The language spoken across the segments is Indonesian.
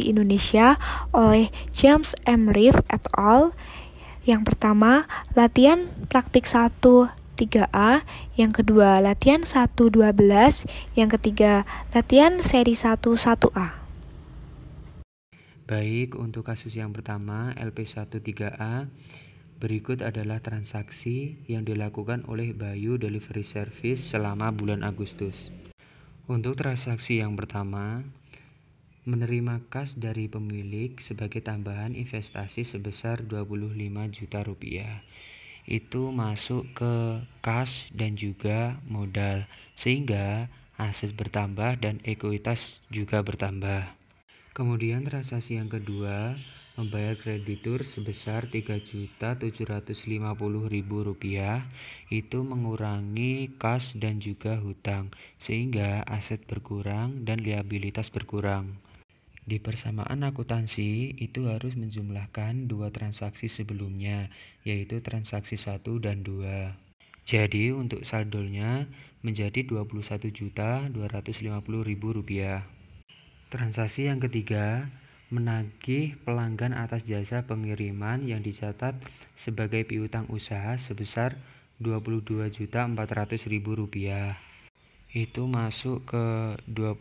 University Indonesia oleh James M. Reeve et al. Yang pertama, latihan praktik 1 3A, yang kedua latihan 1 12, yang ketiga latihan seri 1 1A. Baik, untuk kasus yang pertama LP1 3A, berikut adalah transaksi yang dilakukan oleh Bayu Delivery Service selama bulan Agustus. Untuk transaksi yang pertama, menerima kas dari pemilik sebagai tambahan investasi sebesar 25 juta rupiah. Itu masuk ke kas dan juga modal, sehingga aset bertambah dan ekuitas juga bertambah. Kemudian transaksi yang kedua, membayar kreditur sebesar Rp3.750.000, itu mengurangi kas dan juga hutang, sehingga aset berkurang dan liabilitas berkurang. Di persamaan akuntansi, itu harus menjumlahkan dua transaksi sebelumnya, yaitu transaksi 1 dan 2. Jadi untuk saldonya menjadi Rp21.250.000. Transaksi yang ketiga, menagih pelanggan atas jasa pengiriman yang dicatat sebagai piutang usaha sebesar Rp22.400.000. Itu masuk ke dua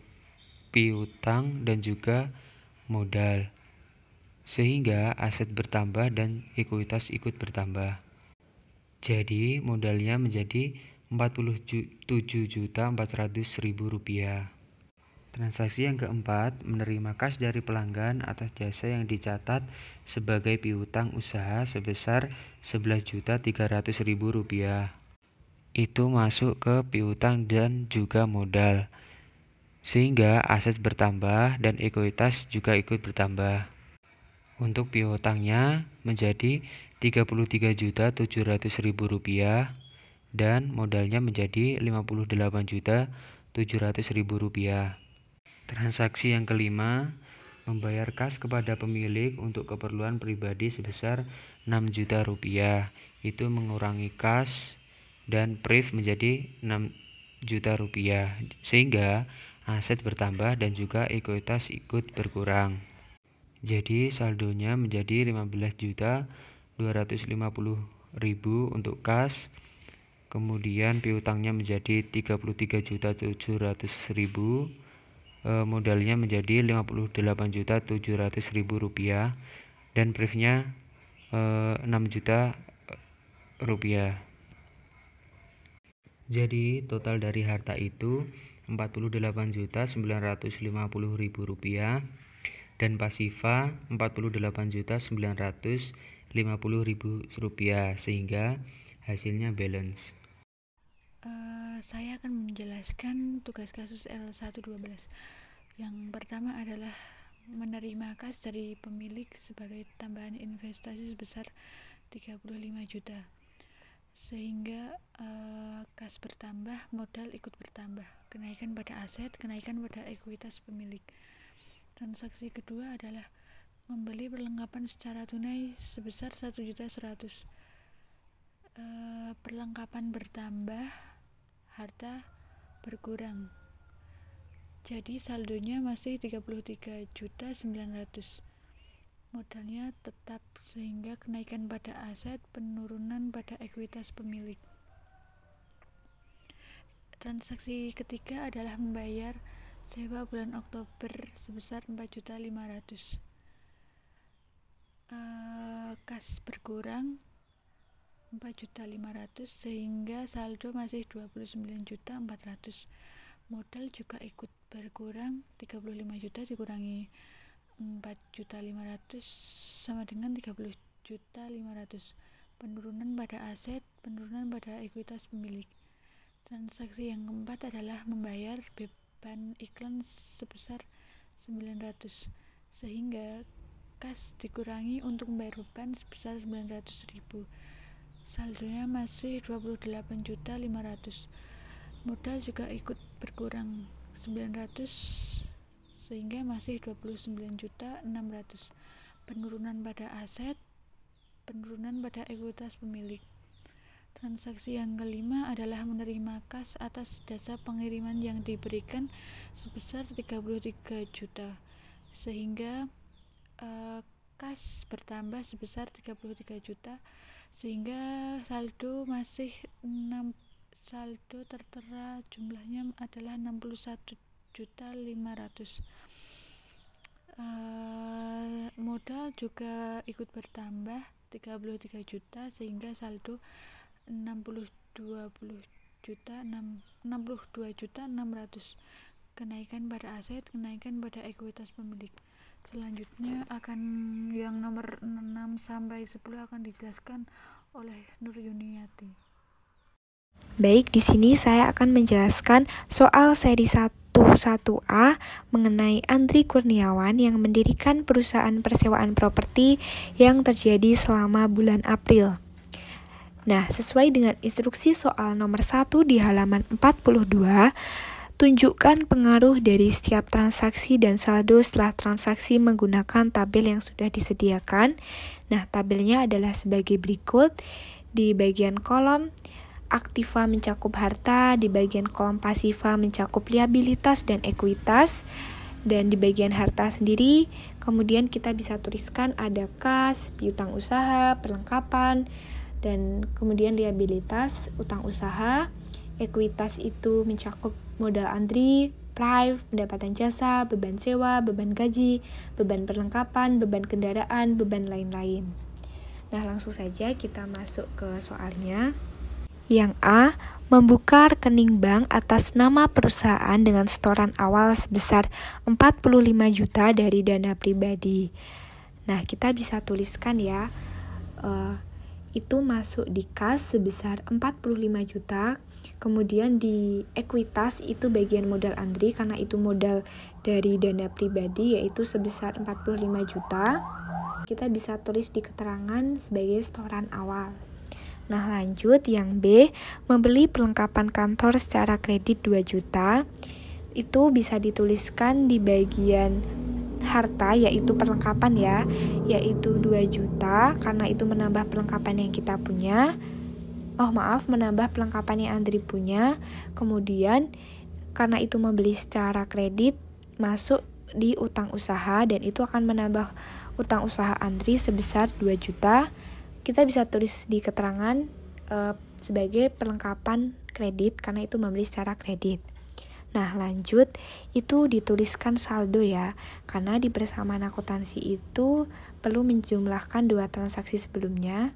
piutang dan juga modal, sehingga aset bertambah dan ekuitas ikut bertambah. Jadi modalnya menjadi Rp47.400.000. Transaksi yang keempat, menerima kas dari pelanggan atas jasa yang dicatat sebagai piutang usaha sebesar Rp11.300.000. Itu masuk ke piutang dan juga modal, sehingga aset bertambah dan ekuitas juga ikut bertambah. Untuk piutangnya menjadi Rp33.700.000 dan modalnya menjadi Rp58.700.000. Transaksi yang kelima, membayar kas kepada pemilik untuk keperluan pribadi sebesar Rp6 juta. Itu mengurangi kas dan priv menjadi Rp6 juta, sehingga aset bertambah dan juga ekuitas ikut berkurang. Jadi saldonya menjadi Rp15.250.000 untuk kas. Kemudian piutangnya menjadi Rp33.700.000. Modalnya menjadi Rp58.700.000 dan privnya Rp6 juta. Jadi total dari harta itu Rp48.950.000 dan pasifa Rp48.950.000, sehingga hasilnya balance. Saya akan menjelaskan tugas kasus L112. Yang pertama adalah menerima kas dari pemilik sebagai tambahan investasi sebesar 35 juta, sehingga kas bertambah, modal ikut bertambah, kenaikan pada aset, kenaikan pada ekuitas pemilik. Transaksi kedua adalah membeli perlengkapan secara tunai sebesar 1.100.000. Perlengkapan bertambah, harta berkurang, jadi saldonya masih 33.900.000. Modalnya tetap, sehingga kenaikan pada aset, penurunan pada ekuitas pemilik. Transaksi ketiga adalah membayar sewa bulan Oktober sebesar 4.500.000. Kas berkurang 4.500.000, sehingga saldo masih 29.400.000. Modal juga ikut berkurang, 35 juta dikurangi 4.500.000 sama dengan 30.500.000. Penurunan pada aset, penurunan pada ekuitas pemilik. Transaksi yang keempat adalah membayar beban iklan sebesar 900, sehingga kas dikurangi untuk membayar beban sebesar 900.000. Saldonya masih 28.500.000. Modal juga ikut berkurang 900, sehingga masih 29.600.000. Penurunan pada aset, penurunan pada ekuitas pemilik. Transaksi yang kelima adalah menerima kas atas jasa pengiriman yang diberikan sebesar 33 juta. sehingga kas bertambah sebesar 33 juta, sehingga saldo tertera jumlahnya adalah 61.500.000. Modal juga ikut bertambah 33 juta, sehingga saldo 62.600.000. Kenaikan pada aset, kenaikan pada ekuitas pemilik. Selanjutnya akan yang nomor 6 sampai 10 akan dijelaskan oleh Nur Yuniati. Baik, di sini saya akan menjelaskan soal seri 11A mengenai Andri Kurniawan yang mendirikan perusahaan persewaan properti yang terjadi selama bulan April. Nah, sesuai dengan instruksi soal nomor 1 di halaman 42, tunjukkan pengaruh dari setiap transaksi dan saldo setelah transaksi menggunakan tabel yang sudah disediakan. Nah, tabelnya adalah sebagai berikut. Di bagian kolom aktiva mencakup harta, di bagian kolom pasiva mencakup liabilitas dan ekuitas, dan di bagian harta sendiri kemudian kita bisa tuliskan ada kas, piutang usaha, perlengkapan, dan kemudian liabilitas, utang usaha. Ekuitas itu mencakup modal Andri, prive, pendapatan jasa, beban sewa, beban gaji, beban perlengkapan, beban kendaraan, beban lain-lain. Nah, langsung saja kita masuk ke soalnya. Yang A, membuka rekening bank atas nama perusahaan dengan setoran awal sebesar 45 juta dari dana pribadi. Nah, kita bisa tuliskan ya, itu masuk di kas sebesar 45 juta, kemudian di ekuitas itu bagian modal Andri karena itu modal dari dana pribadi yaitu sebesar 45 juta. Kita bisa tulis di keterangan sebagai setoran awal. Nah, lanjut yang B, membeli perlengkapan kantor secara kredit 2 juta. Itu bisa dituliskan di bagian harta yaitu perlengkapan ya, yaitu 2 juta karena itu menambah perlengkapan yang kita punya. Menambah perlengkapan yang Andri punya. Kemudian karena itu membeli secara kredit masuk di utang usaha dan itu akan menambah utang usaha Andri sebesar 2 juta. Kita bisa tulis di keterangan sebagai perlengkapan kredit karena itu membeli secara kredit. Nah, lanjut itu dituliskan saldo ya, karena di persamaan akuntansi itu perlu menjumlahkan 2 transaksi sebelumnya.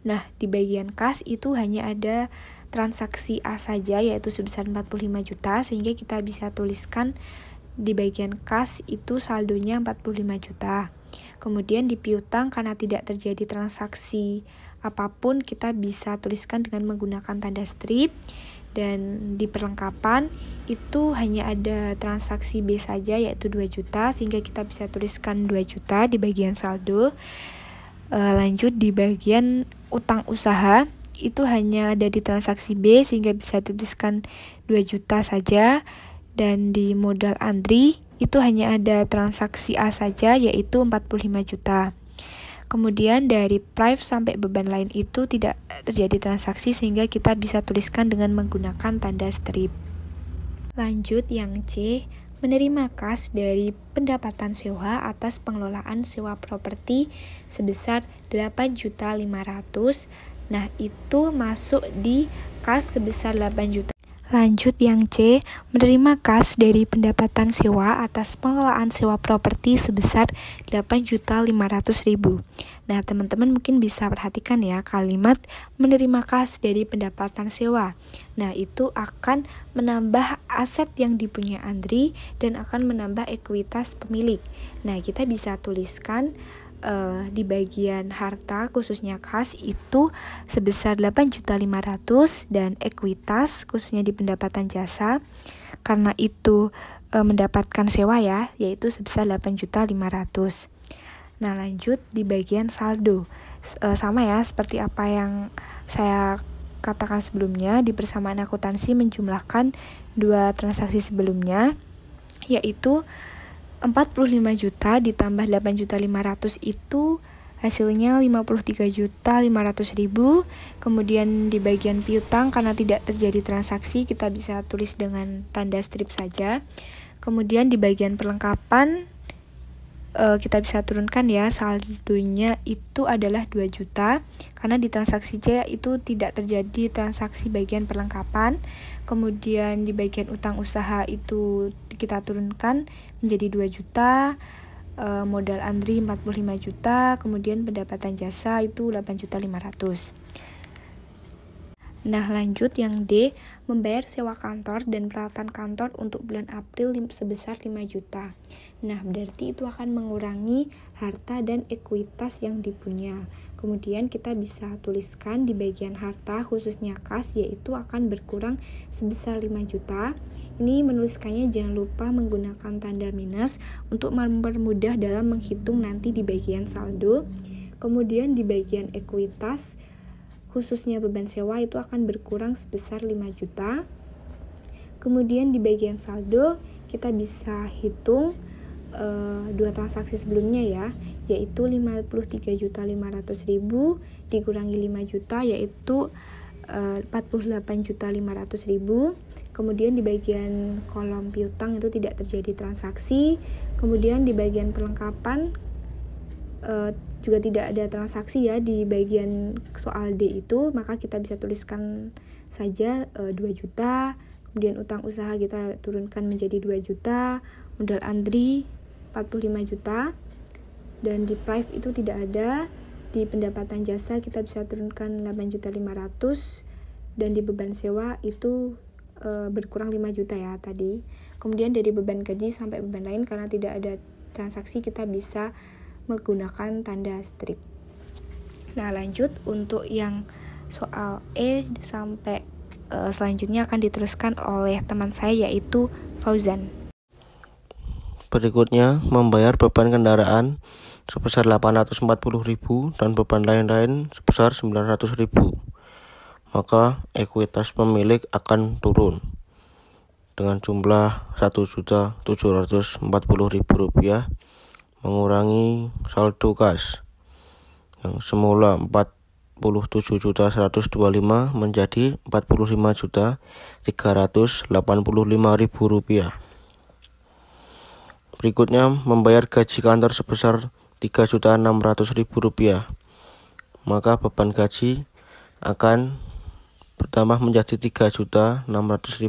Nah, di bagian kas itu hanya ada transaksi A saja yaitu sebesar 45 juta, sehingga kita bisa tuliskan di bagian kas itu saldonya 45 juta. Kemudian di piutang karena tidak terjadi transaksi apapun kita bisa tuliskan dengan menggunakan tanda strip. Dan di perlengkapan itu hanya ada transaksi B saja yaitu 2 juta sehingga kita bisa tuliskan 2 juta di bagian saldo. Lanjut di bagian utang usaha itu hanya ada di transaksi B sehingga bisa tuliskan 2 juta saja. Dan di modal Andri itu hanya ada transaksi A saja yaitu 45 juta. Kemudian dari prive sampai beban lain itu tidak terjadi transaksi sehingga kita bisa tuliskan dengan menggunakan tanda strip. Lanjut yang C, menerima kas dari pendapatan sewa atas pengelolaan sewa properti sebesar 8.500.000. Nah, itu masuk di kas sebesar 8 juta. Lanjut yang C, menerima kas dari pendapatan sewa atas pengelolaan sewa properti sebesar 8.500.000. Nah, teman-teman mungkin bisa perhatikan ya kalimat menerima kas dari pendapatan sewa. Nah, itu akan menambah aset yang dipunyai Andri dan akan menambah ekuitas pemilik. Nah, kita bisa tuliskan di bagian harta khususnya kas itu sebesar 8.500.000 dan ekuitas khususnya di pendapatan jasa karena itu mendapatkan sewa ya yaitu sebesar 8.500.000. Nah, lanjut di bagian saldo sama ya seperti apa yang saya katakan sebelumnya, di persamaan akuntansi menjumlahkan 2 transaksi sebelumnya yaitu 45 juta ditambah 8.500.000 itu hasilnya 53.500.000. Kemudian di bagian piutang karena tidak terjadi transaksi kita bisa tulis dengan tanda strip saja. Kemudian di bagian perlengkapan kita bisa turunkan ya, saldonya itu adalah 2 juta karena di transaksi C itu tidak terjadi transaksi bagian perlengkapan. Kemudian di bagian utang usaha itu kita turunkan menjadi 2 juta, modal Andri 45 juta, kemudian pendapatan jasa itu 8.500.000. Nah, lanjut yang D, membayar sewa kantor dan peralatan kantor untuk bulan April sebesar 5 juta. Nah, berarti itu akan mengurangi harta dan ekuitas yang dipunya. Kemudian kita bisa tuliskan di bagian harta khususnya kas, yaitu akan berkurang sebesar 5 juta. Ini menuliskannya jangan lupa menggunakan tanda minus untuk mempermudah dalam menghitung nanti di bagian saldo. Kemudian di bagian ekuitas khususnya beban sewa itu akan berkurang sebesar 5 juta. Kemudian di bagian saldo kita bisa hitung dua transaksi sebelumnya ya, yaitu 53.500.000 dikurangi 5 juta yaitu 48.500.000. Kemudian di bagian kolom piutang itu tidak terjadi transaksi. Kemudian di bagian perlengkapan juga tidak ada transaksi ya di bagian soal D itu, maka kita bisa tuliskan saja 2 juta. Kemudian utang usaha kita turunkan menjadi 2 juta, modal Andri 45 juta, dan di prive itu tidak ada. Di pendapatan jasa kita bisa turunkan 8.500.000, dan di beban sewa itu berkurang 5 juta ya tadi. Kemudian dari beban gaji sampai beban lain karena tidak ada transaksi kita bisa menggunakan tanda strip. Nah, lanjut untuk yang soal E sampai selanjutnya akan diteruskan oleh teman saya yaitu Fauzan. Berikutnya, membayar beban kendaraan sebesar 840.000 dan beban lain-lain sebesar 900.000. Maka ekuitas pemilik akan turun dengan jumlah 1.740.000 rupiah, mengurangi saldo kas yang semula 47.125 menjadi 45.385.000 rupiah. Berikutnya, membayar gaji kantor sebesar 3.600.000 rupiah. Maka beban gaji akan bertambah menjadi 3.600.000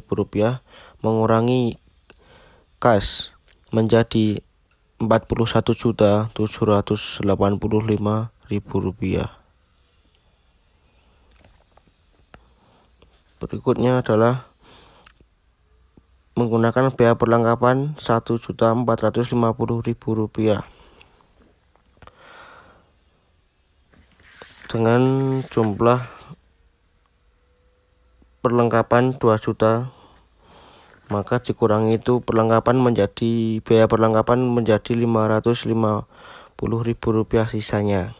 rupiah, mengurangi kas menjadi 41.785.000 rupiah. Berikutnya adalah menggunakan biaya perlengkapan 1.450.000 rupiah dengan jumlah perlengkapan 2 juta, maka dikurangi itu biaya perlengkapan menjadi 550.000 rupiah sisanya.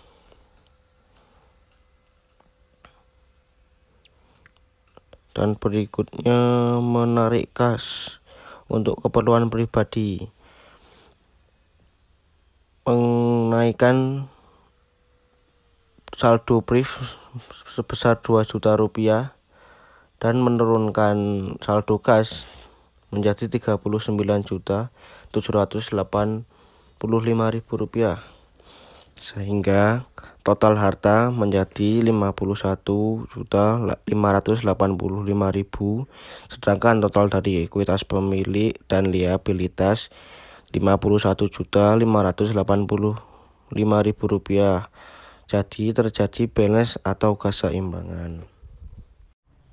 Dan berikutnya menarik kas untuk keperluan pribadi, menaikkan saldo priv sebesar 2 juta rupiah dan menurunkan saldo kas menjadi 39.785.000 rupiah, sehingga total harta menjadi 51.585.000, sedangkan total dari ekuitas pemilik dan liabilitas 51.585.000 rupiah. Jadi terjadi balance atau keseimbangan.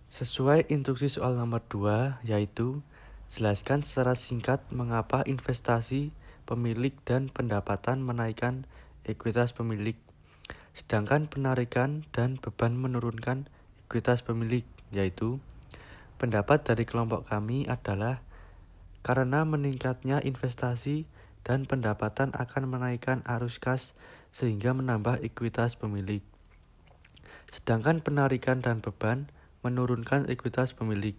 Sesuai instruksi soal nomor 2, yaitu jelaskan secara singkat mengapa investasi pemilik dan pendapatan menaikkan ekuitas pemilik, sedangkan penarikan dan beban menurunkan ekuitas pemilik, yaitu pendapat dari kelompok kami adalah karena meningkatnya investasi dan pendapatan akan menaikkan arus kas sehingga menambah ekuitas pemilik, sedangkan penarikan dan beban menurunkan ekuitas pemilik.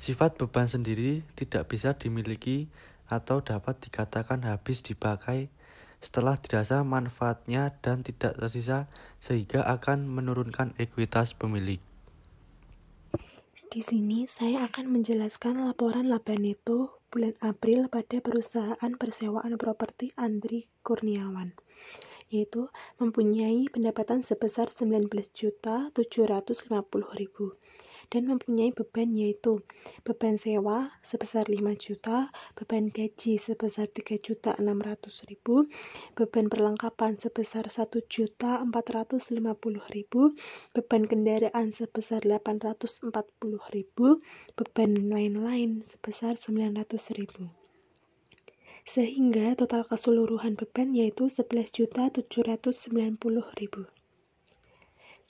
Sifat beban sendiri tidak bisa dimiliki atau dapat dikatakan habis dipakai setelah dirasa manfaatnya dan tidak tersisa, sehingga akan menurunkan ekuitas pemilik. Di sini saya akan menjelaskan laporan laba neto bulan April pada perusahaan persewaan properti Andri Kurniawan, yaitu mempunyai pendapatan sebesar 19.750.000 dan mempunyai beban, yaitu beban sewa sebesar 5 juta, beban gaji sebesar 3.600.000, beban perlengkapan sebesar 1.450.000, beban kendaraan sebesar 840.000, beban lain-lain sebesar 900.000. Sehingga total keseluruhan beban yaitu 11.790.000.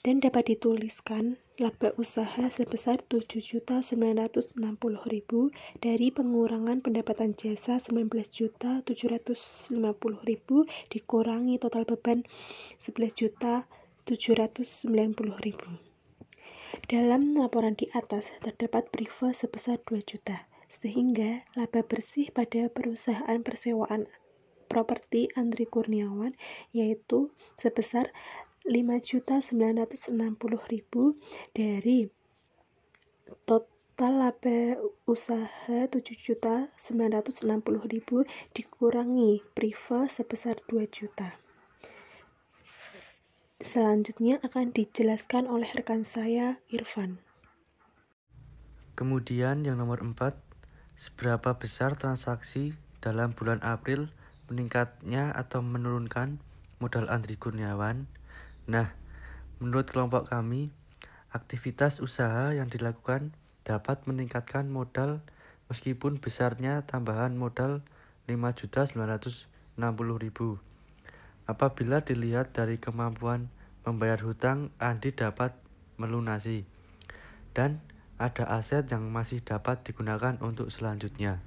Dan dapat dituliskan laba usaha sebesar 7.960.000 dari pengurangan pendapatan jasa 19.750.000 dikurangi total beban 11.790.000. Dalam laporan di atas terdapat prive sebesar 2 juta, sehingga laba bersih pada perusahaan persewaan properti Andri Kurniawan yaitu sebesar 5.960.000 dari total laba usaha 7.960.000 dikurangi prive sebesar 2 juta. Selanjutnya akan dijelaskan oleh rekan saya, Irfan. Kemudian yang nomor 4, seberapa besar transaksi dalam bulan April meningkatnya atau menurunkan modal Andri Kurniawan? Nah, menurut kelompok kami, aktivitas usaha yang dilakukan dapat meningkatkan modal meskipun besarnya tambahan modal 5.960.000. Apabila dilihat dari kemampuan membayar hutang, Andi dapat melunasi dan ada aset yang masih dapat digunakan untuk selanjutnya.